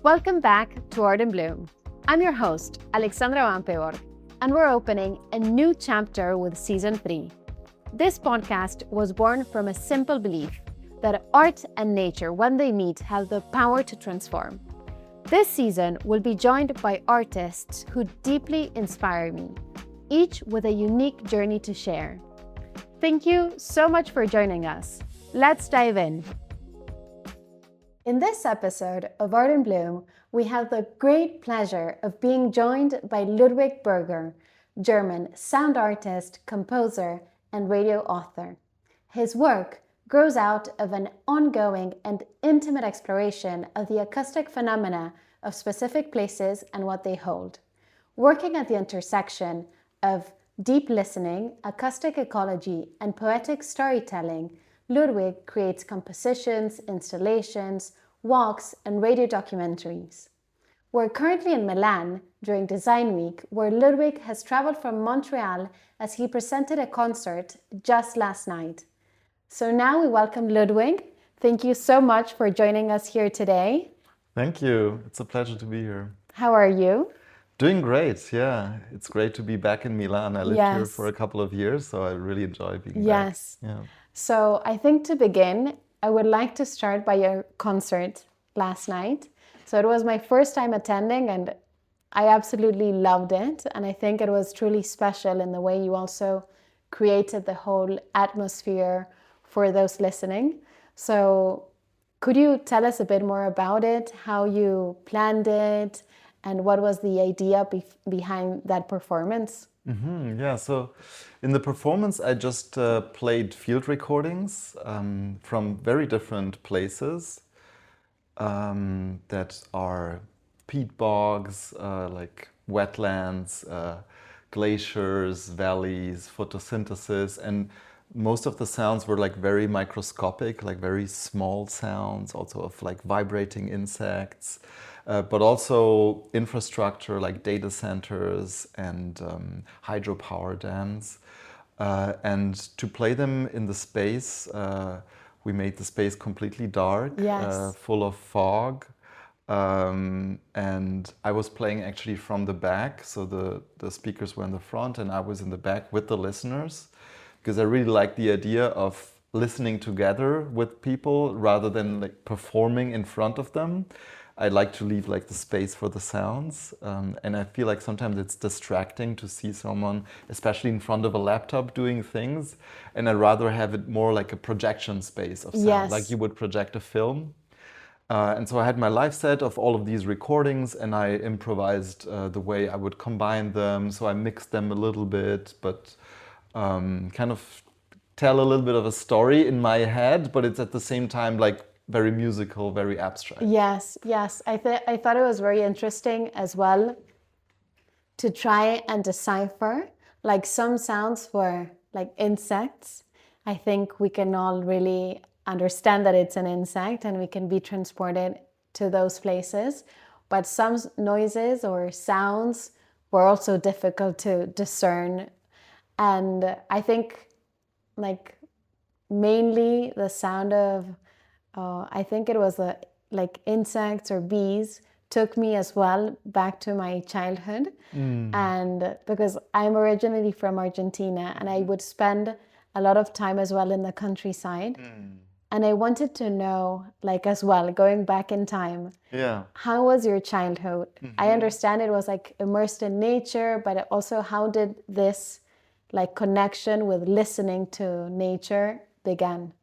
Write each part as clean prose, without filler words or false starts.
Welcome back to Art in Bloom. I'm your host, Alexandra, and we're opening a new chapter with Season 3. This podcast was born from a simple belief that art and nature, when they meet, have the power to transform. This season will be joined by artists who deeply inspire me, each with a unique journey to share. Thank you so much for joining us. Let's dive in. In this episode of Art in Bloom, we have the great pleasure of being joined by Ludwig Berger, German sound artist, composer, and radio author. His work grows out of an ongoing and intimate exploration of the acoustic phenomena of specific places and what they hold. Working at the intersection of deep listening, acoustic ecology, and poetic storytelling, Ludwig creates compositions, installations, walks, and radio documentaries. We're currently in Milan during Design Week, where Ludwig has traveled from Montreal as he presented a concert just last night. So now we welcome Ludwig. Thank you so much for joining us here today. Thank you. It's a pleasure to be here. How are you? Doing great, yeah. It's great to be back in Milan. I lived here for a couple of years, so I really enjoy being back. Yeah. So I think to begin, I would like to start by your concert last night. So it was my first time attending and I absolutely loved it. And I think it was truly special in the way you also created the whole atmosphere for those listening. So could you tell us a bit more about it, how you planned it, and what was the idea behind that performance? Yeah, so in the performance, I just played field recordings from very different places that are peat bogs, like wetlands, glaciers, valleys, photosynthesis, and most of the sounds were like very microscopic, like very small sounds, also of like vibrating insects. But also infrastructure like data centers and hydropower dams. And to play them in the space, we made the space completely dark, full of fog. And I was playing actually from the back, so the speakers were in the front and I was in the back with the listeners, because I really like the idea of listening together with people rather than like performing in front of them. I like to leave like the space for the sounds, and I feel like sometimes it's distracting to see someone, especially in front of a laptop, doing things, and I'd rather have it more like a projection space of sound, like you would project a film. And so I had my live set of all of these recordings, and I improvised the way I would combine them. So I mixed them a little bit, but kind of tell a little bit of a story in my head, but it's at the same time like very musical, very abstract. Yes. I thought it was very interesting as well to try and decipher like some sounds for like insects. I think we can all really understand that it's an insect and we can be transported to those places. But some noises or sounds were also difficult to discern. And I think like mainly the sound of I think it was like insects or bees took me as well back to my childhood. And because I'm originally from Argentina and I would spend a lot of time as well in the countryside. And I wanted to know, like as well, going back in time, how was your childhood? I understand it was like immersed in nature, but also how did this like connection with listening to nature began?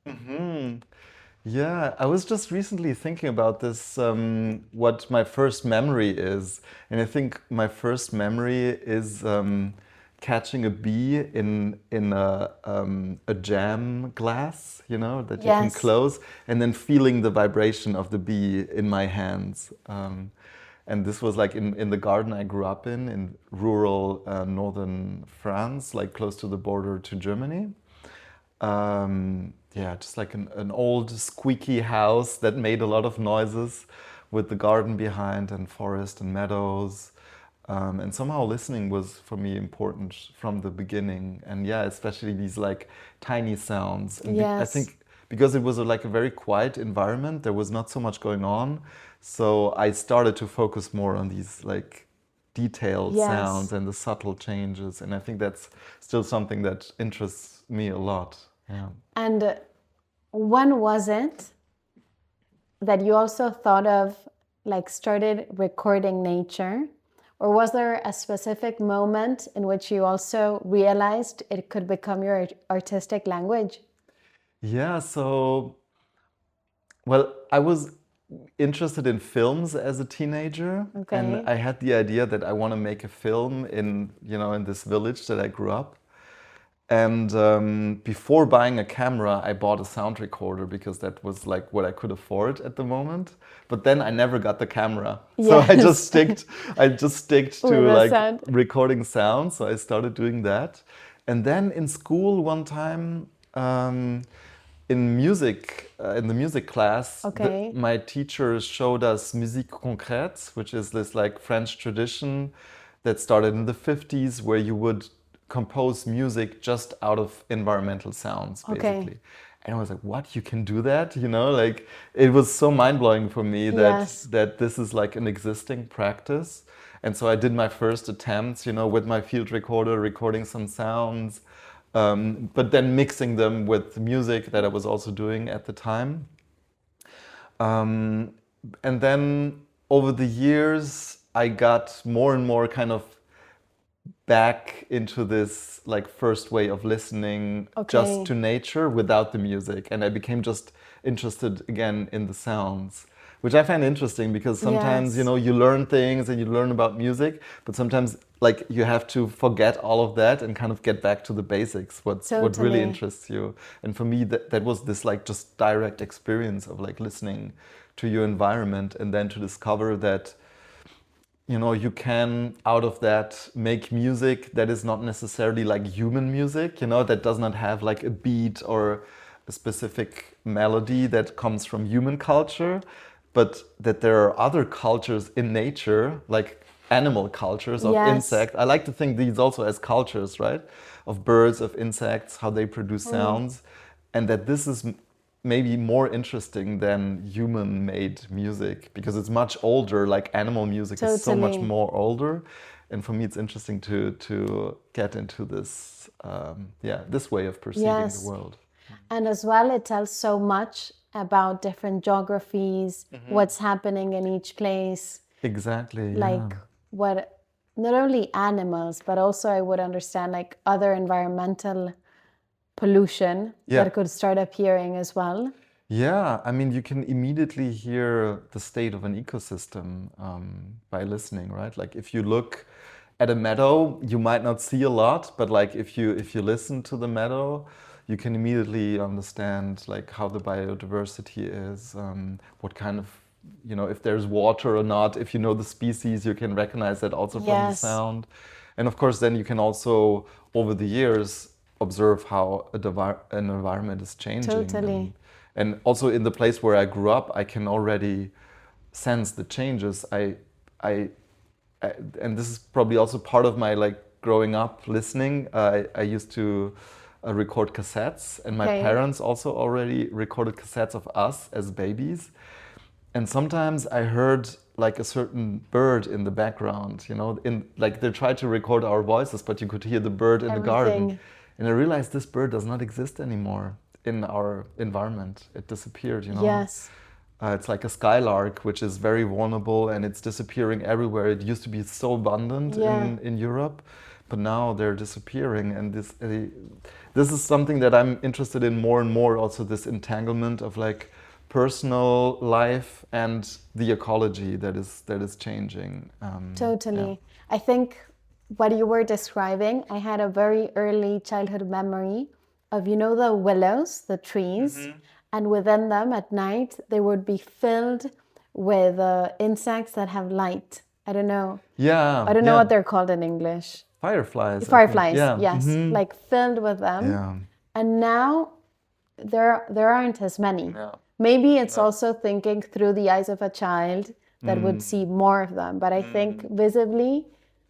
Yeah, I was just recently thinking about this, what my first memory is. And I think my first memory is catching a bee in a jam glass, you know, that you can close, and then feeling the vibration of the bee in my hands. And this was like in the garden I grew up in rural northern France, like close to the border to Germany. Yeah, just like an old squeaky house that made a lot of noises with the garden behind and forest and meadows. And somehow listening was for me important from the beginning. And yeah, especially these like tiny sounds. And I think because it was like a very quiet environment. There was not so much going on. So I started to focus more on these like detailed sounds and the subtle changes. And I think that's still something that interests me a lot. Yeah. And when was it that you also thought of like started recording nature? Or was there a specific moment in which you also realized it could become your artistic language? Yeah, so, well, I was interested in films as a teenager, and Okay. I had the idea that I want to make a film in, in this village that I grew up. And before buying a camera, I bought a sound recorder because that was like what I could afford at the moment. But then I never got the camera, so I just sticked With to the like sound. recording sound. So I started doing that, and then in school one time. In music, in the music class, Okay. my teacher showed us musique concrète, which is this like French tradition that started in the 50s, where you would compose music just out of environmental sounds, basically. And I was like, what, you can do that? Like it was so mind-blowing for me that this is like an existing practice. And so I did my first attempts, with my field recorder, recording some sounds. But then mixing them with music that I was also doing at the time. And then over the years, I got more and more kind of back into this like first way of listening just to nature without the music. And I became just interested again in the sounds, which I find interesting because sometimes, you learn things and you learn about music, but sometimes like you have to forget all of that and kind of get back to the basics, what really interests you. And for me, that was this like just direct experience of like listening to your environment and then to discover that, you can out of that make music that is not necessarily like human music, that does not have like a beat or a specific melody that comes from human culture, but that there are other cultures in nature, like animal cultures of insects. I like to think these also as cultures, right? Of birds, of insects, how they produce sounds. And that this is maybe more interesting than human-made music because it's much older, like animal music is so much more older. And for me, it's interesting to get into this, this way of perceiving the world. And as well, it tells so much about different geographies, what's happening in each place. Exactly. Like what, not only animals, but also I would understand like other environmental pollution that could start appearing as well. Yeah, I mean, you can immediately hear the state of an ecosystem by listening, right? Like if you look at a meadow, you might not see a lot, but like if you listen to the meadow, you can immediately understand like how the biodiversity is, what kind of, if there's water or not. If you know the species, you can recognize that also from the sound. And of course, then you can also, over the years, observe how an environment is changing. And also in the place where I grew up, I can already sense the changes. And this is probably also part of my like growing up listening. I used to record cassettes, and my parents also already recorded cassettes of us as babies. And sometimes I heard like a certain bird in the background, in like they tried to record our voices, but you could hear the bird in the garden. And I realized this bird does not exist anymore in our environment. It disappeared, It's like a skylark, which is very vulnerable and it's disappearing everywhere. It used to be so abundant in Europe, but now they're disappearing. And this is something that I'm interested in more and more, also this entanglement of like personal life and the ecology that is changing. I think what you were describing, I had a very early childhood memory of, the willows, the trees, and within them at night, they would be filled with insects that have light. I don't know. I don't know what they're called in English. Fireflies. Yes. Like filled with them. And now there aren't as many. Maybe it's also thinking through the eyes of a child that would see more of them. But I think visibly,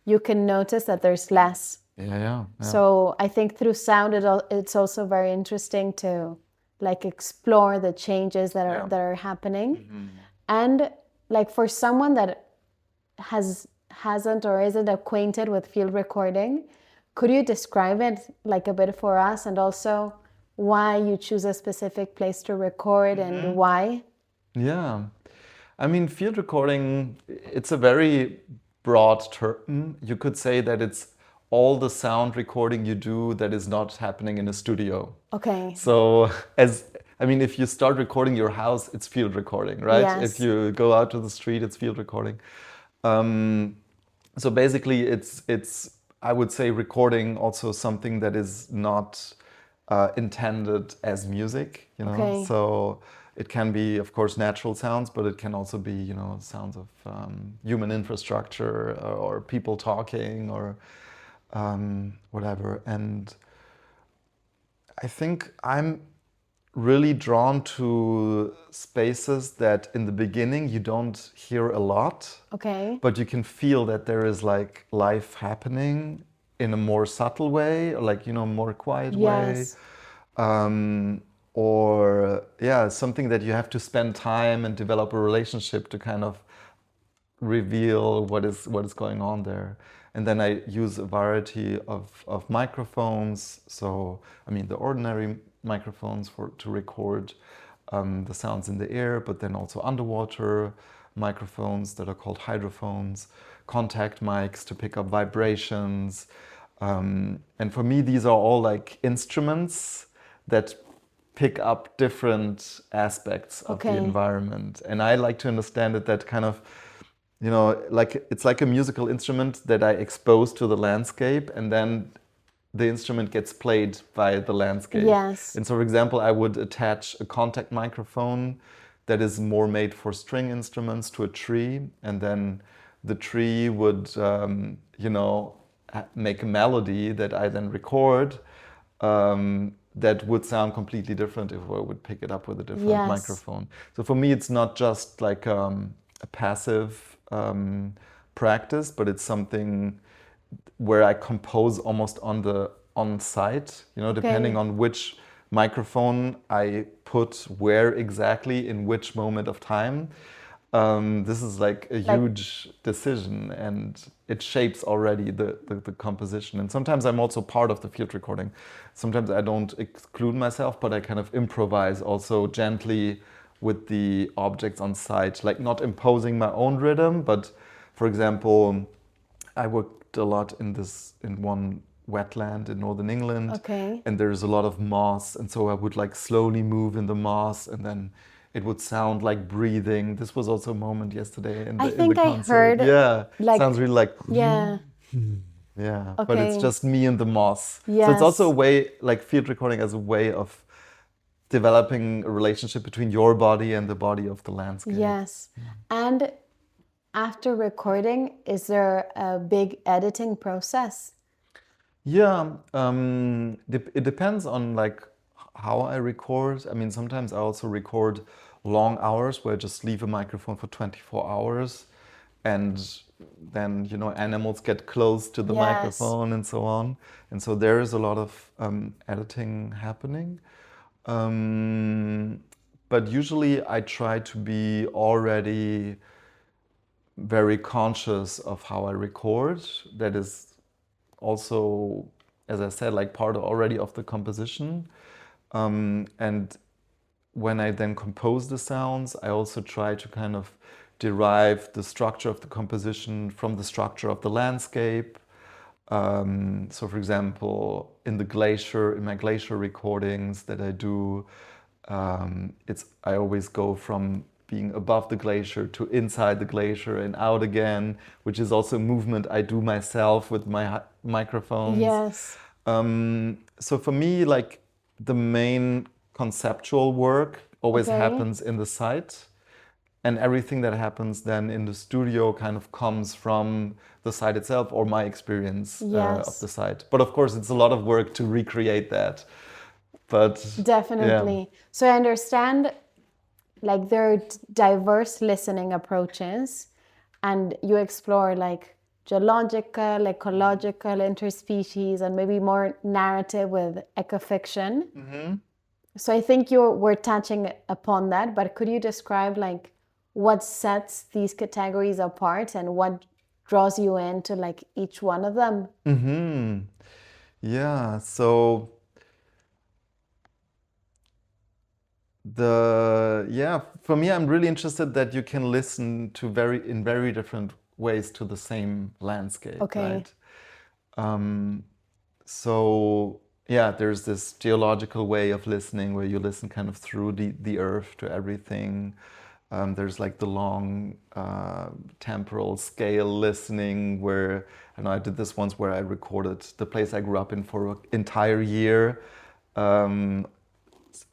you can notice that there's less. So I think through sound, it's also very interesting to like explore the changes that are happening. And like for someone that hasn't or isn't acquainted with field recording, could you describe it like a bit for us, and also why you choose a specific place to record and why? Yeah. I mean, field recording, it's a very broad term. You could say that it's all the sound recording you do that is not happening in a studio. Okay. So, if you start recording your house, it's field recording, right? Yes. If you go out to the street, it's field recording. So basically, it's I would say recording also something that is not intended as music, you know. Okay. So it can be, of course, natural sounds, but it can also be, sounds of human infrastructure or people talking or whatever. And I think I'm really drawn to spaces that in the beginning you don't hear a lot. Okay. But you can feel that there is like life happening in a more subtle way, or like, more quiet way. Or something that you have to spend time and develop a relationship to kind of reveal what is going on there. And then I use a variety of microphones. So, the ordinary microphones to record the sounds in the air, but then also underwater microphones that are called hydrophones, contact mics to pick up vibrations. And for me, these are all like instruments that pick up different aspects of the environment. And I like to understand it that kind of, like it's like a musical instrument that I expose to the landscape, and then the instrument gets played by the landscape. Yes. And so, for example, I would attach a contact microphone that is more made for string instruments to a tree, and then the tree would, make a melody that I then record. That would sound completely different if I would pick it up with a different microphone. So for me, it's not just like a passive practice, but it's something where I compose almost on site, depending on which microphone I put where exactly in which moment of time. This is like a huge decision, and it shapes already the composition. And sometimes I'm also part of the field recording. Sometimes I don't exclude myself, but I kind of improvise also gently with the objects on site, like not imposing my own rhythm. But for example, I worked a lot in one wetland in northern England, and there's a lot of moss, and so I would like slowly move in the moss, and then it would sound like breathing. This was also a moment yesterday in the concert. I think I heard. Yeah, like, sounds really like. Yeah. Yeah, but it's just me and the moss. Yes. So it's also a way, like field recording as a way of developing a relationship between your body and the body of the landscape. Yes. And after recording, is there a big editing process? Yeah, it depends on like how I record. Sometimes I also record long hours where I just leave a microphone for 24 hours, and then animals get close to the microphone and so on. And so there is a lot of editing happening. But usually I try to be already very conscious of how I record. That is also, as I said, like part already of the composition. And when I then compose the sounds, I also try to kind of derive the structure of the composition from the structure of the landscape. So for example, in my glacier recordings that I do, I always go from being above the glacier to inside the glacier and out again, which is also a movement I do myself with my microphones. Yes. So for me, like the main conceptual work always happens in the site, and everything that happens then in the studio kind of comes from the site itself or my experience of the site. But of course, it's a lot of work to recreate that. But definitely. Yeah. So I understand, like there are diverse listening approaches, and you explore like geological, ecological, interspecies, and maybe more narrative with ecofiction. So I think you were touching upon that, but could you describe like what sets these categories apart and what draws you into like each one of them? Mm-hmm. Yeah, so for me, I'm really interested that you can listen to in very different ways to the same landscape, Okay. right? Um, so yeah, there's this geological way of listening where you listen kind of through the earth to everything. There's like the long temporal scale listening where I did this once where I recorded the place I grew up in for an entire year. Um,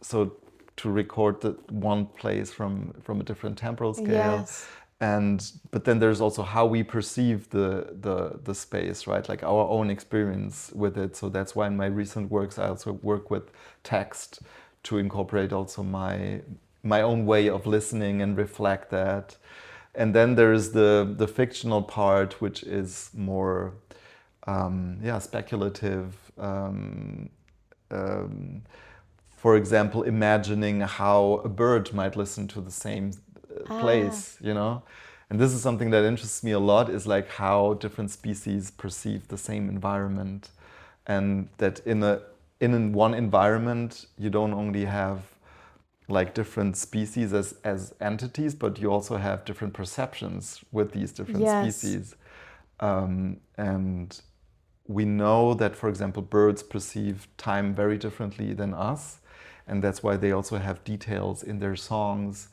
so to record the one place from a different temporal scale. Yes. And but then there's also how we perceive the space, right? Like our own experience with it. So that's why in my recent works I also work with text to incorporate also my own way of listening and reflect that. And then there's the fictional part, which is more speculative. Um, for example, imagining how a bird might listen to the same Ah, place, you know? And this is something that interests me a lot, is like how different species perceive the same environment. And that in one environment, you don't only have like different species as entities, but you also have different perceptions with these different yes. species. And we know that, for example, birds perceive time very differently than us, and that's why they also have details in their songs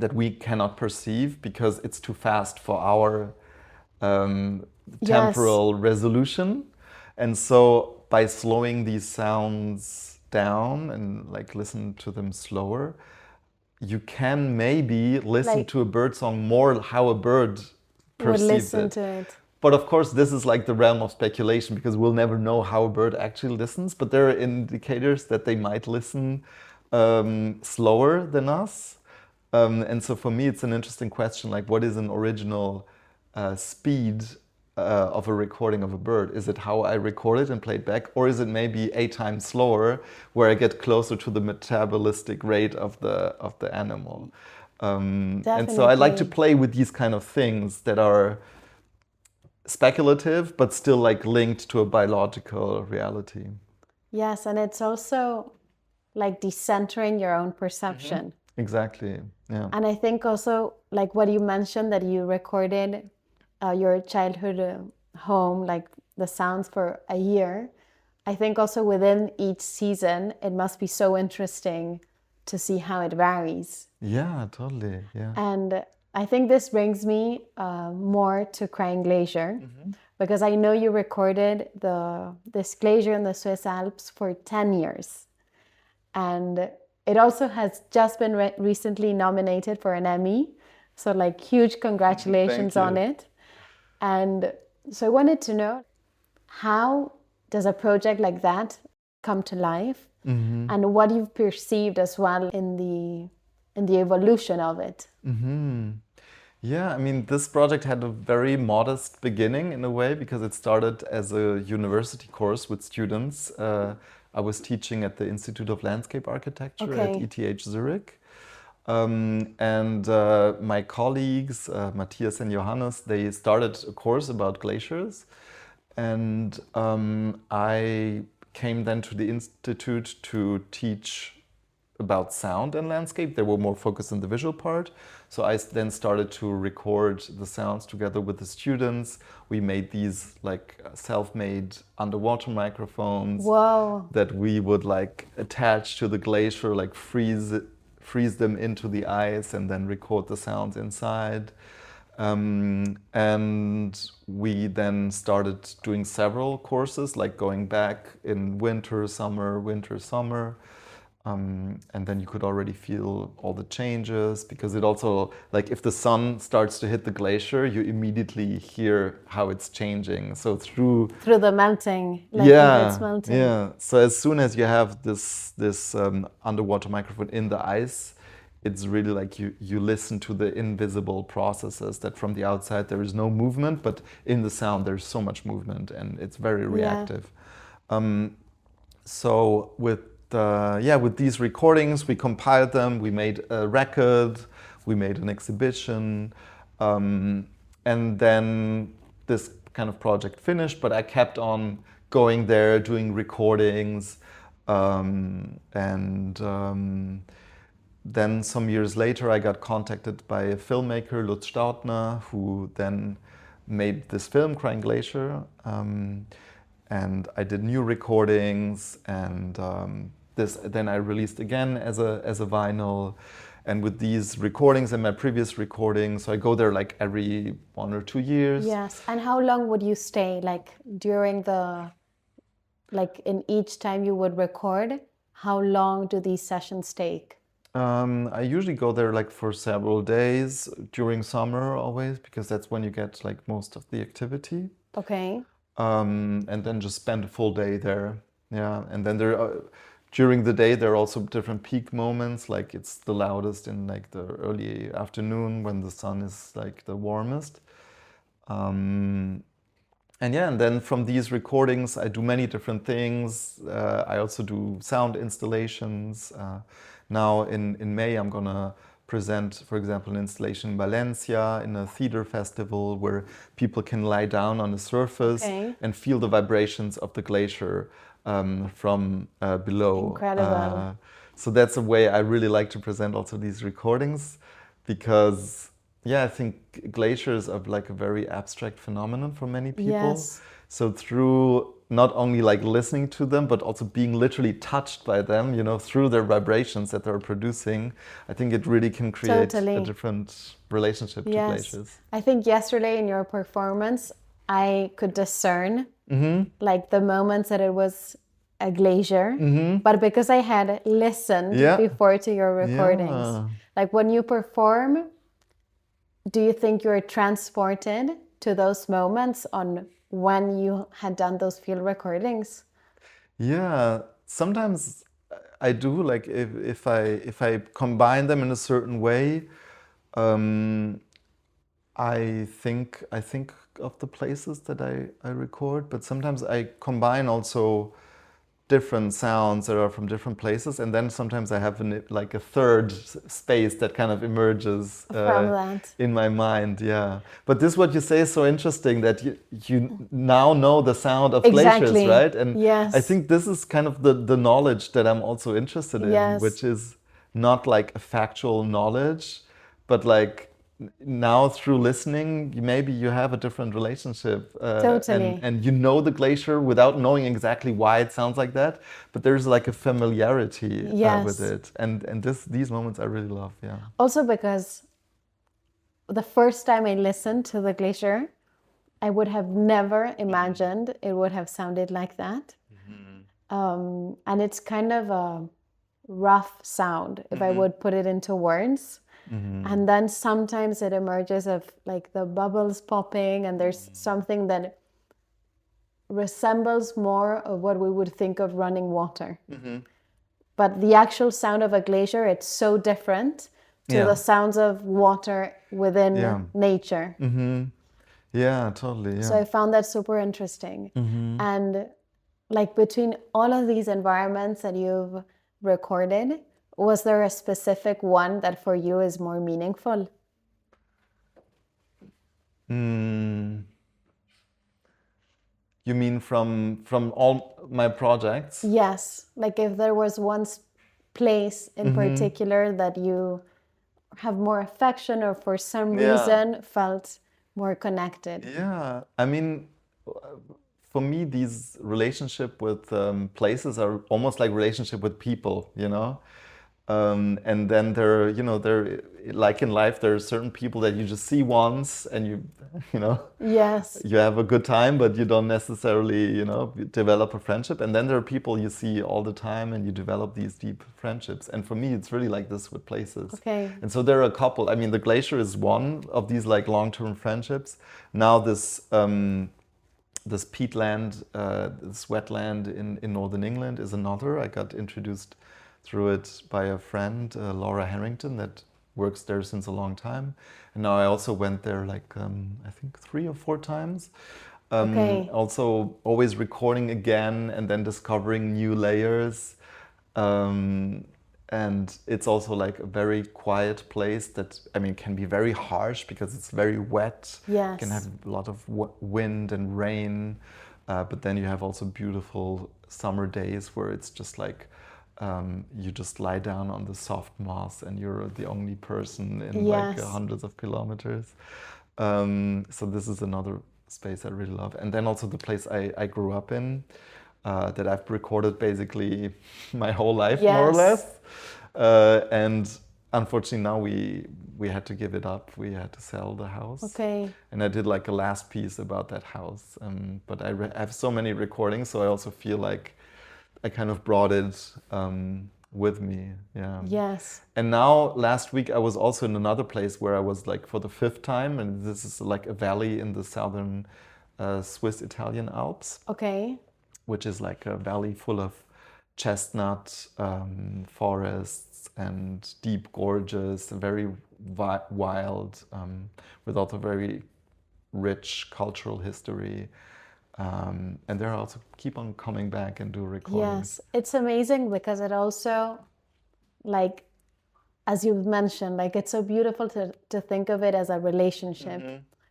that we cannot perceive because it's too fast for our Yes. temporal resolution. And so by slowing these sounds down and like listen to them slower, you can maybe listen Like to a bird song more how a bird would perceives listen it. to it. But of course, this is like the realm of speculation because we'll never know how a bird actually listens. But there are indicators that they might listen slower than us. And so for me, it's an interesting question, like what is an original speed of a recording of a bird? Is it how I record it and play it back? Or is it maybe 8 times slower where I get closer to the metabolistic rate of the animal? And so I like to Definitely. play with these kind of things that are speculative, but still like linked to a biological reality. Yes, and it's also like decentering your own perception. Exactly. Yeah. And I think also, like what you mentioned, that you recorded your childhood home, like the sounds for a year. I think also within each season, it must be so interesting to see how it varies. Yeah, totally. Yeah. And I think this brings me more to Crying Glacier, because I know you recorded this glacier in the Swiss Alps for 10 years. And it also has just been recently nominated for an Emmy. So, like, huge Thank congratulations on you. it. And so, I wanted to know, how does a project like that come to life, and what you've perceived as well in the evolution of it. Yeah, I mean, this project had a very modest beginning in a way because it started as a university course with students. I was teaching at the Institute of Landscape Architecture at Okay. ETH Zurich. And my colleagues, Matthias and Johannes, they started a course about glaciers. And I came then to the Institute to teach about sound and landscape. They were more focused on the visual part. So I then started to record the sounds together with the students. We made these like self-made underwater microphones Whoa. that we would like attach to the glacier, like freeze them into the ice and then record the sounds inside. And we then started doing several courses, like going back in winter, summer. And then you could already feel all the changes because it also, like if the sun starts to hit the glacier, you immediately hear how it's changing. So Through the melting, like if it's melting. yeah. So as soon as you have this underwater microphone in the ice, it's really like you listen to the invisible processes that from the outside there is no movement, but in the sound there's so much movement and it's very Yeah. reactive. So with with these recordings, we compiled them. We made a record. We made an exhibition, and then this kind of project finished. But I kept on going there, doing recordings, then some years later, I got contacted by a filmmaker, Lutz Staudner, who then made this film, Crying Glacier. And I did new recordings, and then I released again as a vinyl. And with these recordings and my previous recordings, so I go there like every 1 or 2 years. Yes. And how long would you stay? Like during in each time you would record, how long do these sessions take? I usually go there like for several days during summer always, because that's when you get like most of the activity. Okay. And then just spend a full day there. Yeah, and then during the day there are also different peak moments. Like it's the loudest in like the early afternoon when the sun is like the warmest. And then from these recordings I do many different things. I also do sound installations. Now in May I'm gonna present, for example, an installation in Valencia in a theater festival where people can lie down on the surface and feel the vibrations of the glacier from below. Incredible. So that's a way I really like to present also these recordings, because I think glaciers are like a very abstract phenomenon for many people. Yes. So through not only like listening to them, but also being literally touched by them, through their vibrations that they're producing, I think it really can create a different relationship to glaciers. I think yesterday in your performance, I could discern like the moments that it was a glacier, but because I had listened before to your recordings, like when you perform, do you think you're transported to those moments on when you had done those field recordings? Yeah, sometimes I do. Like if I combine them in a certain way, I think of the places that I record. But sometimes I combine also different sounds that are from different places, and then sometimes I have like a third space that kind of emerges from that in my mind. Yeah, but this what you say is so interesting, that you now know the sound of glaciers, right? And I think this is kind of the knowledge that I'm also interested in, which is not like a factual knowledge, but like now through listening, maybe you have a different relationship. Totally. And you know the glacier without knowing exactly why it sounds like that, but there's like a familiarity with it. And these moments I really love, Also because the first time I listened to the glacier, I would have never imagined it would have sounded like that. And it's kind of a rough sound, if I would put it into words. And then sometimes it emerges of like the bubbles popping, and there's something that resembles more of what we would think of running water. But the actual sound of a glacier, it's so different to the sounds of water within nature. Yeah, totally. Yeah. So I found that super interesting. And like between all of these environments that you've recorded, was there a specific one that for you is more meaningful? You mean from all my projects? Yes. Like if there was one place in particular that you have more affection or for some reason felt more connected. Yeah. I mean, for me, these relationship with places are almost like relationship with people, and then there like in life, there are certain people that you just see once and you have a good time, but you don't necessarily, develop a friendship. And then there are people you see all the time and you develop these deep friendships. And for me, it's really like this with places. Okay. And so there are a couple. I mean, the glacier is one of these like long-term friendships. Now this peatland, this wetland in northern England is another. I got introduced through it by a friend, Laura Harrington, that works there since a long time. And now I also went there like, I think 3 or 4 times. Also always recording again and then discovering new layers. And it's also like a very quiet place that, I mean, can be very harsh because it's very wet. Yes. Can have a lot of wind and rain. But then you have also beautiful summer days where it's just like you just lie down on the soft moss and you're the only person in like Yes. hundreds of kilometers. So this is another space I really love. And then also the place I grew up in, that I've recorded basically my whole life, more or Yes. less. And unfortunately now we had to give it up. We had to sell the house. Okay. And I did like a last piece about that house. But I have so many recordings, so I also feel like I kind of brought it with me. Yeah. Yes. And now last week I was also in another place where I was like for the 5th time, and this is like a valley in the southern Swiss Italian Alps, Okay. which is like a valley full of chestnut forests and deep gorges, very wild, with also very rich cultural history. And they also keep on coming back and do recordings. Yes. It's amazing because it also, like, as you've mentioned, like it's so beautiful to think of it as a relationship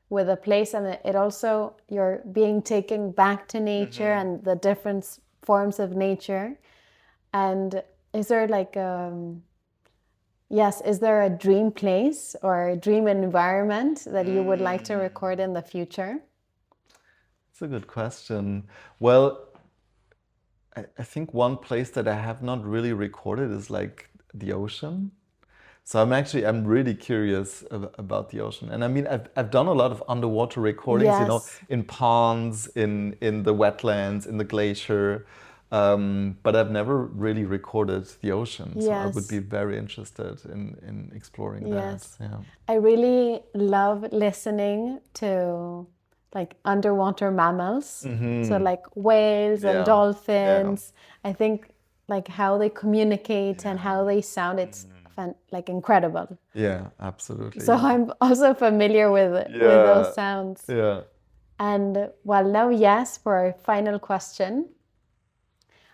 with a place, and it also, you're being taken back to nature and the different forms of nature. And is there like is there a dream place or a dream environment that you would like to record in the future? That's a good question. Well, I think one place that I have not really recorded is like the ocean. So I'm really curious about the ocean. And I mean, I've done a lot of underwater recordings, you know, Yes. in ponds, in the wetlands, in the glacier. But I've never really recorded the ocean. So I would Yes. be very interested in exploring Yes. that. Yeah. I really love listening to like underwater mammals. So like whales and Yeah. dolphins. I think like how they communicate and how they sound, it's like incredible. Yeah, absolutely. So I'm also familiar with those sounds. Yeah. And well, now, yes, for our final question,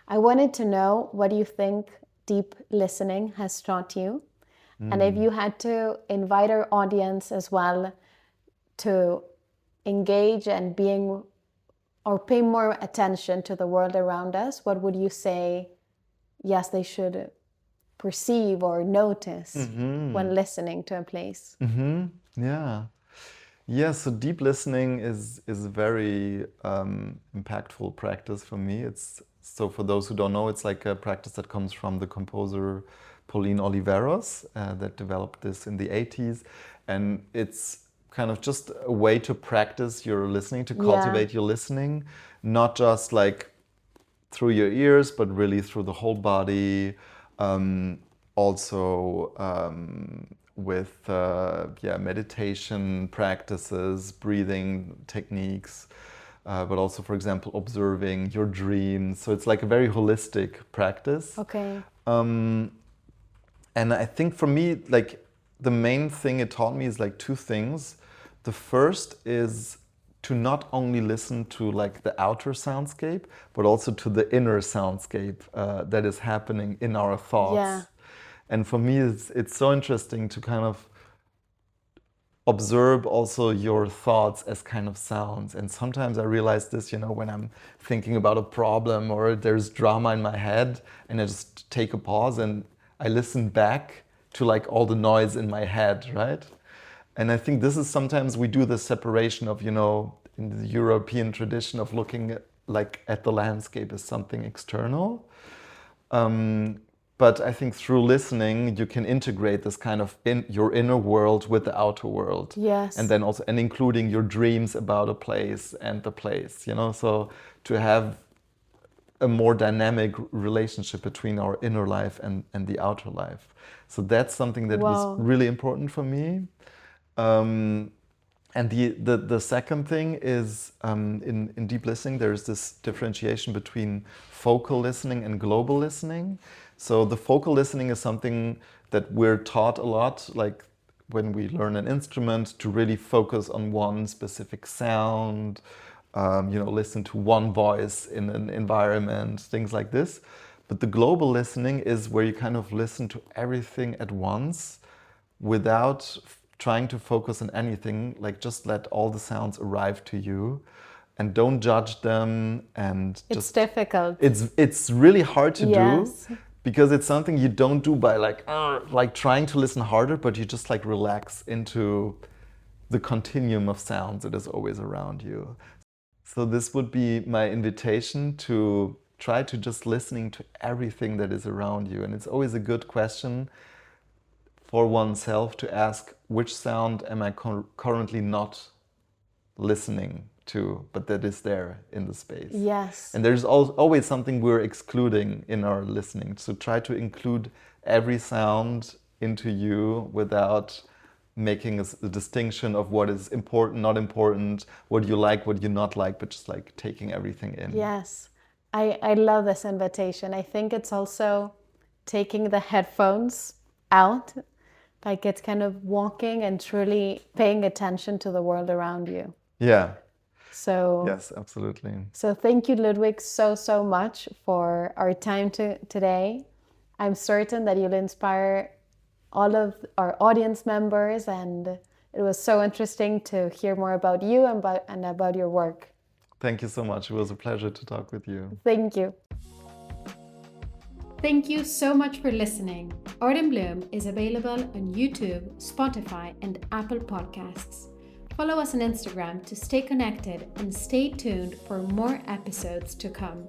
I wanted to know what you think deep listening has taught you. And if you had to invite our audience as well to engage and being or pay more attention to the world around us, what would you say, yes, they should perceive or notice when listening to a place? Yeah. Yeah, so deep listening is a very impactful practice for me. So for those who don't know, it's like a practice that comes from the composer Pauline Oliveros that developed this in the 80s. And it's kind of just a way to practice your listening, to cultivate your listening, not just like through your ears, but really through the whole body. Also with meditation practices, breathing techniques, but also, for example, observing your dreams. So it's like a very holistic practice. Okay. And I think for me, like the main thing it taught me is like 2 things. The first is to not only listen to like the outer soundscape, but also to the inner soundscape that is happening in our thoughts. Yeah. And for me, it's so interesting to kind of observe also your thoughts as kind of sounds. And sometimes I realize this, you know, when I'm thinking about a problem or there's drama in my head, and I just take a pause and I listen back to like all the noise in my head, right? And I think this is sometimes we do the separation of, you know, in the European tradition of looking at the landscape as something external. But I think through listening, you can integrate this kind of your inner world with the outer world. Yes. And then also, and including your dreams about a place and the place, you know, so to have a more dynamic relationship between our inner life and the outer life. So that's something that was really important for me. And the second thing is in deep listening, there's this differentiation between focal listening and global listening. So the focal listening is something that we're taught a lot, like when we learn an instrument, to really focus on one specific sound, you know, listen to one voice in an environment, things like this. But the global listening is where you kind of listen to everything at once without trying to focus on anything, like just let all the sounds arrive to you and don't judge them. And it's difficult. It's really hard to Yes. do because it's something you don't do by like trying to listen harder, but you just like relax into the continuum of sounds that is always around you. So this would be my invitation to try to just listening to everything that is around you. And it's always a good question for oneself to ask, which sound am I currently not listening to, but that is there in the space. Yes. And there's always something we're excluding in our listening. So try to include every sound into you without making a distinction of what is important, not important, what you like, what you not like, but just like taking everything in. Yes. I love this invitation. I think it's also taking the headphones out, like it's kind of walking and truly paying attention to the world around you. Yeah. So yes, absolutely. So thank you, Ludwig, so much for our time today. I'm certain that you'll inspire all of our audience members, and it was so interesting to hear more about you and about your work. Thank you so much. It was a pleasure to talk with you. Thank you. Thank you so much for listening. Art and Bloom is available on YouTube, Spotify, and Apple Podcasts. Follow us on Instagram to stay connected and stay tuned for more episodes to come.